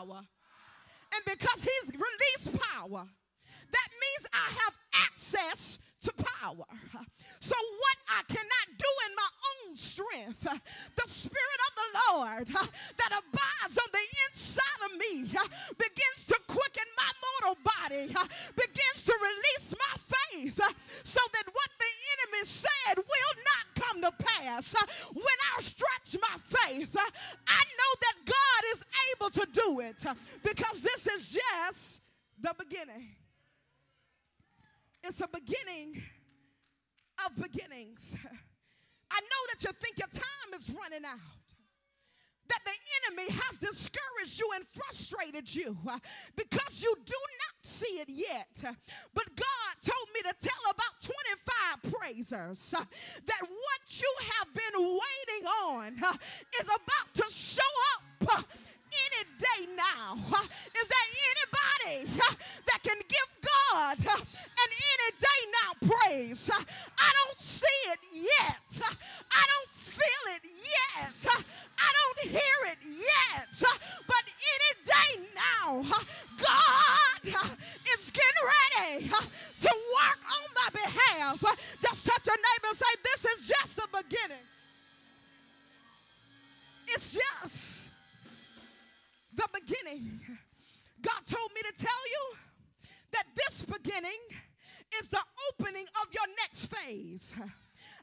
power. And because he's released power, that means I have access to power. So what I cannot do in my own strength, the Spirit of the Lord that abides on the inside of me begins to quicken my mortal body, begins to release my faith, so that what the enemy said will not come to pass. When I stretch my faith, I know that God is able to do it, because this is just the beginning. It's a beginning of beginnings. I know that you think your time is running out, that the enemy has discouraged you and frustrated you because you do not see it yet. But God told me to tell about 25 praisers that what you have been waiting on is about to show up any day now. Is there anybody that can give God an any day now praise? I don't see it yet. I don't feel it yet. I don't hear it yet. But any day now, God is getting ready to work on my behalf. Just touch your neighbor and say, this is just the beginning. It's just the beginning. God told me to tell you that this beginning is the opening of your next phase.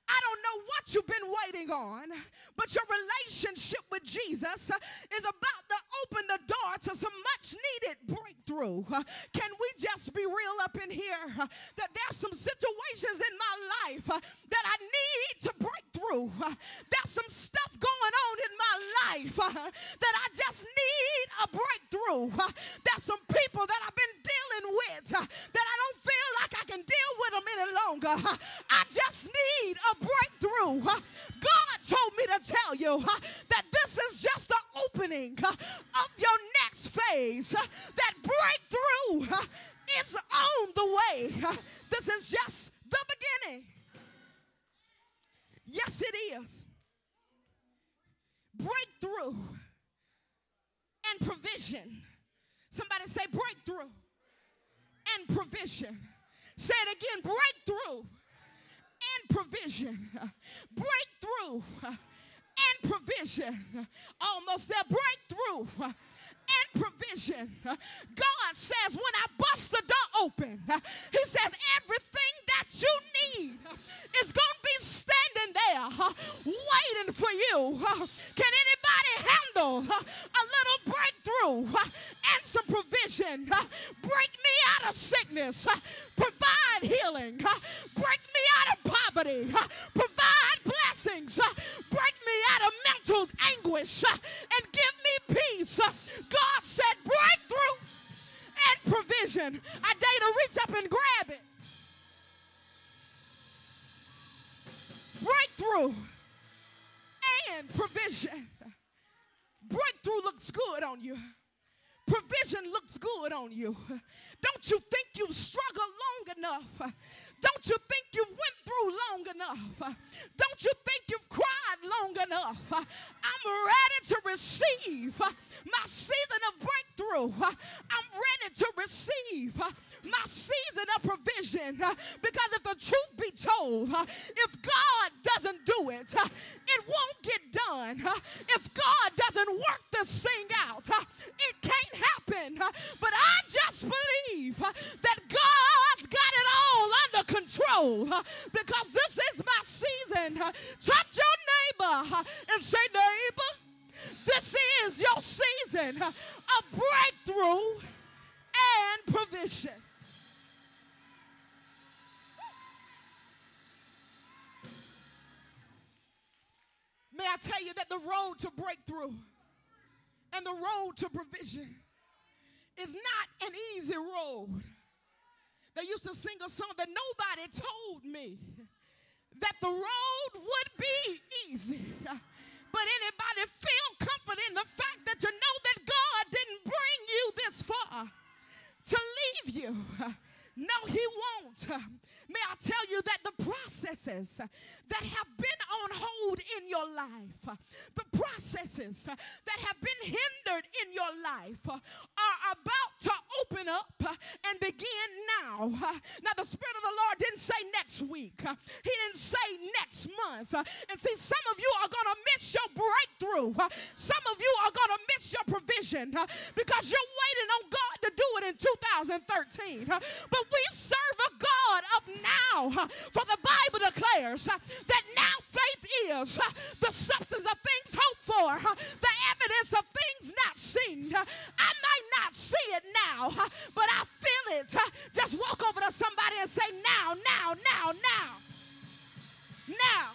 I don't know what you've been waiting on, but your relationship with Jesus is about to open the door to some much needed breakthrough. Can we just be real up in here that there's some situations in my life that I need to break through? There's some stuff going on in my life that I just need a breakthrough. There's some people that I've been dealing with that I don't feel like I can deal with them any longer. I just need a breakthrough. God told me to tell you that this is just the opening of your next phase. That breakthrough is on the way. This is just the beginning. Yes, it is. Breakthrough and provision. Somebody say breakthrough and provision. Say it again, breakthrough and provision. Breakthrough and provision. Almost there. Breakthrough and provision. God says when I bust the door open, he says everything that you need is going to be standing there waiting for you. Can anybody handle a little breakthrough and some provision? Break me out of sickness. Provide healing. Break me out of poverty. Provide blessings. Break me out of mental anguish and give me peace. God said breakthrough and provision. I dare you to reach up and grab it. Breakthrough and provision. Breakthrough looks good on you. Provision looks good on you. Don't you think you've struggled long enough? Don't you think you've went through long enough? Don't you think you've cried long enough? I'm ready to receive my season of breakthrough. I'm ready to receive my season of provision. Because if the truth be told, if God doesn't do it, it won't get done. If God doesn't work this thing out, it can't happen. But I just believe that God's got it all under control, because this is my season. Touch your neighbor and say, neighbor, this is your season of breakthrough and provision. May I tell you that the road to breakthrough and the road to provision is not an easy road. They used to sing a song that nobody told me that the road would be easy. But anybody feel comfort in the fact that you know that God didn't bring you this far to leave you? No, he won't. May I tell you that the process processes that have been on hold in your life, the processes that have been hindered in your life are about to open up and begin now. Now, the Spirit of the Lord didn't say next week. He didn't say next month. And see, some of you are going to miss your breakthrough. Some of you are going to miss your provision because you're waiting on God to do it in 2013. But we serve a God of now. For the Bible declares that now faith is the substance of things hoped for, the evidence of things not seen. I might not see it now, but I feel it. Just walk over to somebody and say, now, now, now, now. Now.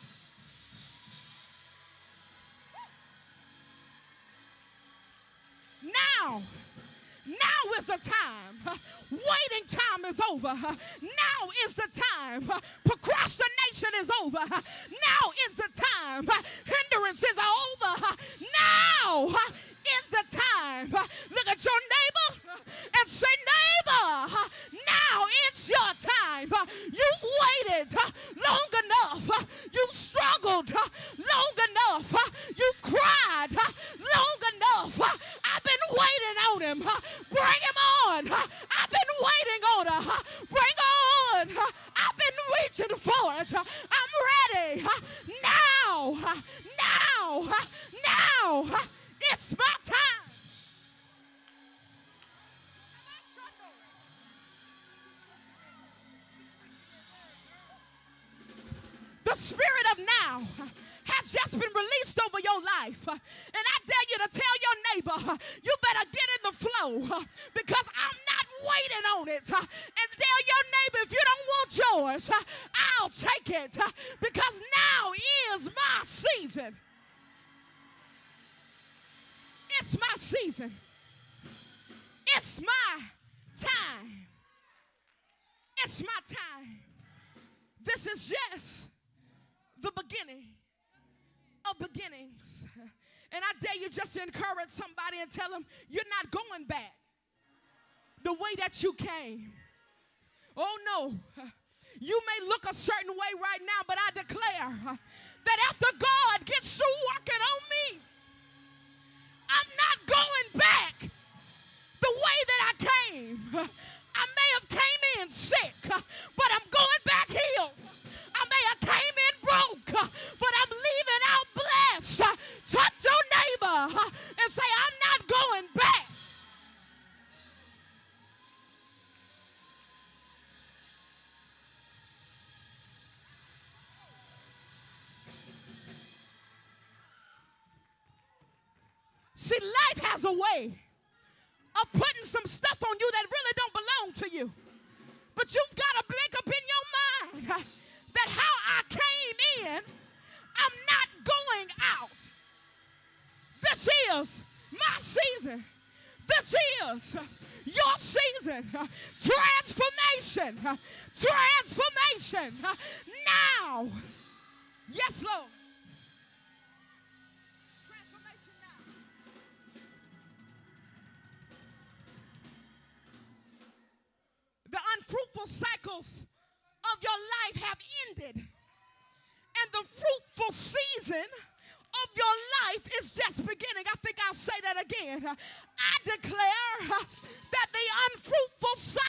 Now. Now is the time. Waiting time is over. Now is the time. Procrastination is over. Now is the time. Hindrances are over. Now is the time. Look at your neighbor and say, neighbor, now it's your time. You've waited long enough. You've struggled long enough. You've cried long enough. I've been waiting on him. Bring him on. I've been waiting on her. Bring on. I've been reaching for it. I'm ready. Now. Now. Now. It's my time. The spirit of now has just been released over your life. And I dare you to tell your neighbor, you better get in the flow because I'm not waiting on it. And tell your neighbor, if you don't want yours, I'll take it because now is my season. It's my season. It's my time. It's my time. This is just the beginning of beginnings. And I dare you just to encourage somebody and tell them you're not going back the way that you came. Oh no. You may look a certain way right now, but I declare that after God gets through working on me, I'm not going back the way that I came. I may have came in sick, but I'm going back healed. I may have came in broke, but I'm leaving out blessed. Touch your neighbor and say, I'm not going back. See, life has a way of putting some stuff on you that really don't belong to you. But you've got to make up in your mind that how I came in, I'm not going out. This is my season. This is your season. Transformation. Transformation. Now. Yes, Lord. Transformation now. The unfruitful cycles of your life have ended, and the fruitful season of your life is just beginning. I think I'll say that again. I declare that the unfruitful cycle